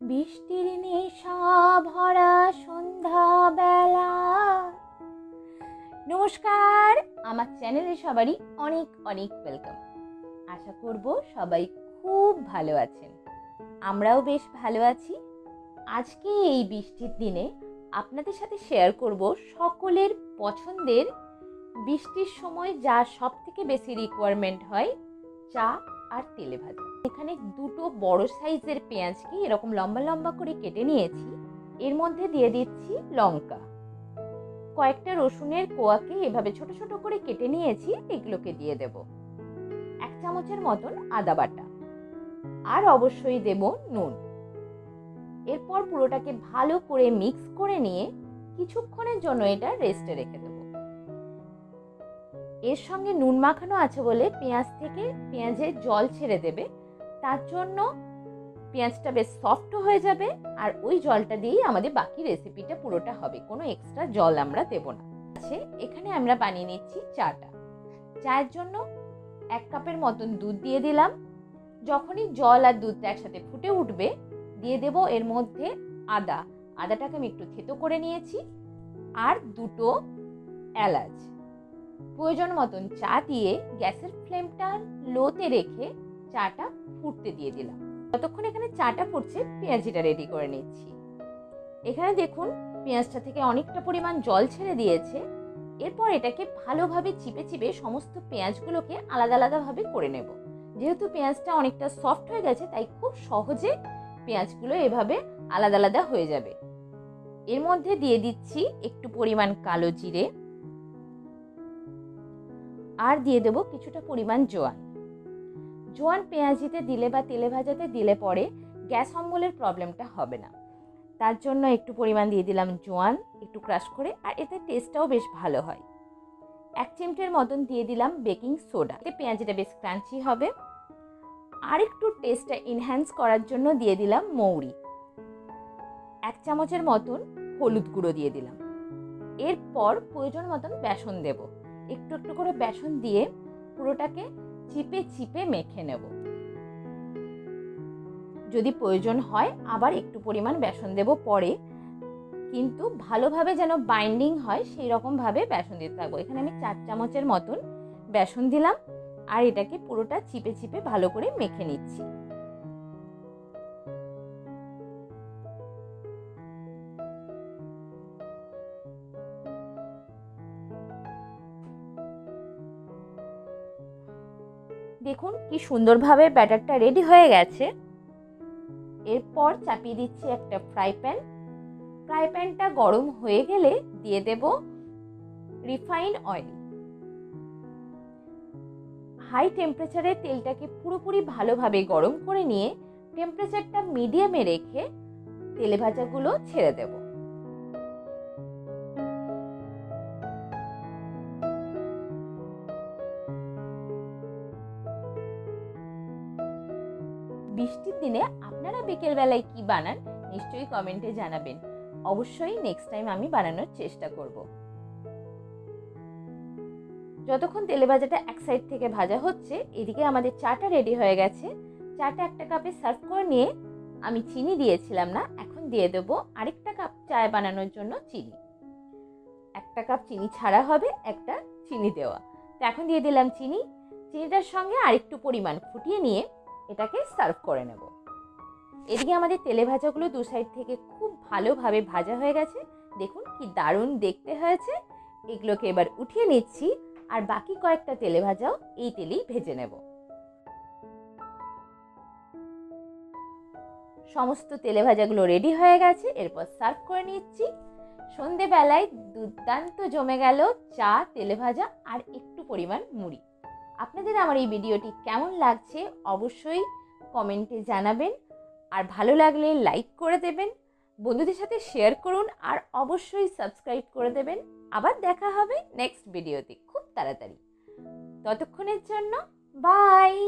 বৃষ্টির নেশা ভরা সন্ধ্যাবেলা। নমস্কার, আমার চ্যানেলে সবারই অনেক অনেক ওয়েলকাম। আশা করব সবাই খুব ভালো আছেন, আমরাও বেশ ভালো আছি। আজকে এই বৃষ্টির দিনে আপনাদের সাথে শেয়ার করব সকলের পছন্দের বৃষ্টির সময় যা সব থেকে বেশি রিকোয়ারমেন্ট হয়, চা আর তেলে ভাজা। এখানে দুটো বড় সাইজের পেঁয়াজকে এরকম লম্বা লম্বা করে কেটে নিয়েছি। এর মধ্যে দিয়ে দিচ্ছি লঙ্কা, কয়েকটা রসুনের কোয়াকে এভাবে ছোট ছোট করে কেটে নিয়েছি, এগুলোকে দিয়ে দেব। 1 চামচের মতন আদা বাটা, আর অবশ্যই দেব নুন। এরপর পুরোটাকে ভালো করে মিক্স করে নিয়ে কিছুক্ষণের জন্য এটা রেস্টে রেখে দেব। এর সঙ্গে নুন মাখানো আছে বলে পেঁয়াজ থেকে পেঁয়াজের জল ছেড়ে দেবে, তার জন্য পেঁয়াজটা বেশ সফট হয়ে যাবে। আর ওই জলটা দিয়েই আমাদের বাকি রেসিপিটা পুরোটা হবে, কোনো এক্সট্রা জল আমরা দেব না। এখানে আমরা বানিয়ে নিচ্ছি চাটা। চায়ের জন্য 1 কাপের মতন দুধ দিয়ে দিলাম। যখনই জল আর দুধটা একসাথে ফুটে উঠবে, দিয়ে দেব এর মধ্যে আদাটাকে আমি একটু থেতো করে নিয়েছি, আর 2টো এলাচ। প্রয়োজন মতন চা দিয়ে গ্যাসের ফ্লেমটা লোতে রেখে চাটা ফুটতে দিয়ে দিলাম। ততক্ষণ এখানে চাটা ফুটছে, পেঁয়াজিটা রেডি করে নিচ্ছি। এখানে দেখুন পেঁয়াজটা থেকে অনেকটা পরিমাণ জল ছেড়ে দিয়েছে। এরপর এটাকে ভালোভাবে চিপে চিপে সমস্ত পেঁয়াজগুলোকে আলাদা আলাদাভাবে করে নেব। যেহেতু পেঁয়াজটা অনেকটা সফট হয়ে গেছে, তাই খুব সহজে পেঁয়াজগুলো এভাবে আলাদা আলাদা হয়ে যাবে। এর মধ্যে দিয়ে দিচ্ছি একটু পরিমাণ কালো জিরে, আর দিয়ে দেব কিছুটা পরিমাণ জোয়ান পেঁয়াজিতে দিলে বা তেলে ভাজাতে দিলে পরে গ্যাস অম্বলের প্রবলেমটা হবে না। তার জন্য একটু পরিমাণ দিয়ে দিলাম জোয়ান, একটু ক্রাশ করে, আর এতে টেস্টটাও বেশ ভালো হয়। 1 চিমটের মতন দিয়ে দিলাম বেকিং সোডা, এতে পেঁয়াজিটা বেশ ক্রাঞ্চি হবে। আর একটু টেস্টটা এনহ্যান্স করার জন্য দিয়ে দিলাম মৌরি। 1 চামচের মতন হলুদ গুঁড়ো দিয়ে দিলাম। এরপর প্রয়োজন মতন বেসন দেব। একটু একটু করে বেসন দিয়ে পুরোটাকে চিপে চিপে মেখে নেব। যদি প্রয়োজন হয় আবার একটু পরিমাণ বেসন দেব পরে, কিন্তু ভালোভাবে যেন বাইন্ডিং হয় সেই রকম ভাবে বেসন দিতে থাকবো। এখানে আমি 4 চামচের মতন বেসন দিলাম, আর এটাকে পুরোটা চিপে চিপে ভালো করে মেখে নিচ্ছি। দেখুন কি সুন্দরভাবে ব্যাটারটা রেডি হয়ে গেছে। এরপর চাপিয়ে দিচ্ছি একটা ফ্রাই প্যানটা গরম হয়ে গেলে দিয়ে দেব রিফাইন্ড অয়েল। হাই টেম্পারেচারে তেলটাকে পুরোপুরি ভালোভাবে গরম করে নিয়ে টেম্পারেচারটা মিডিয়ামে রেখে তেলে ভাজাগুলো ছেড়ে দেব। বৃষ্টির দিনে আপনারা বিকেল বেলায় কি বানান নিশ্চয়ই কমেন্টে জানাবেন। অবশ্যই নেক্সট টাইম আমি বানানোর চেষ্টা করব। যতক্ষণ তেলে ভাজাটা এক সাইড থেকে ভাজা হচ্ছে, এদিকে আমাদের চাটা রেডি হয়ে গেছে। চাটা একটা কাপে সার্ভ করে নিয়ে আমি চিনি দিয়েছিলাম না, এখন দিয়ে দেব আরেকটা কাপ চায় বানানোর জন্য চিনি। 1 কাপ চিনি ছাড়া হবে, একটা চিনি দেওয়া। তো এখন দিয়ে দিলাম চিনিটার সঙ্গে আরেকটু পরিমাণ ফুটিয়ে নিয়ে এটাকে সার্ভ করে নেব। এদিকে আমাদের তেলে ভাজাগুলো 2 সাইড থেকে খুব ভালোভাবে ভাজা হয়ে গেছে। দেখুন কি দারুণ দেখতে হয়েছে। এগুলোকে এবার উঠিয়ে নিচ্ছি, আর বাকি কয়েকটা তেলে ভাজাও এই তেলেই ভেজে নেব। সমস্ত তেলে ভাজাগুলো রেডি হয়ে গেছে, এরপর সার্ভ করে নিচ্ছি। সন্ধেবেলায় দুর্দান্ত জমে গেল চা, তেলে ভাজা আর একটু পরিমাণ মুড়ি। আপনাদের আমার এই ভিডিওটি কেমন লাগছে অবশ্যই কমেন্টে জানাবেন, আর ভালো লাগলে লাইক করে দেবেন, বন্ধুদের সাথে শেয়ার করুন, আর অবশ্যই সাবস্ক্রাইব করে দেবেন। আবার দেখা হবে নেক্সট ভিডিওতে খুব তাড়াতাড়ি। ততক্ষণের জন্য বাই।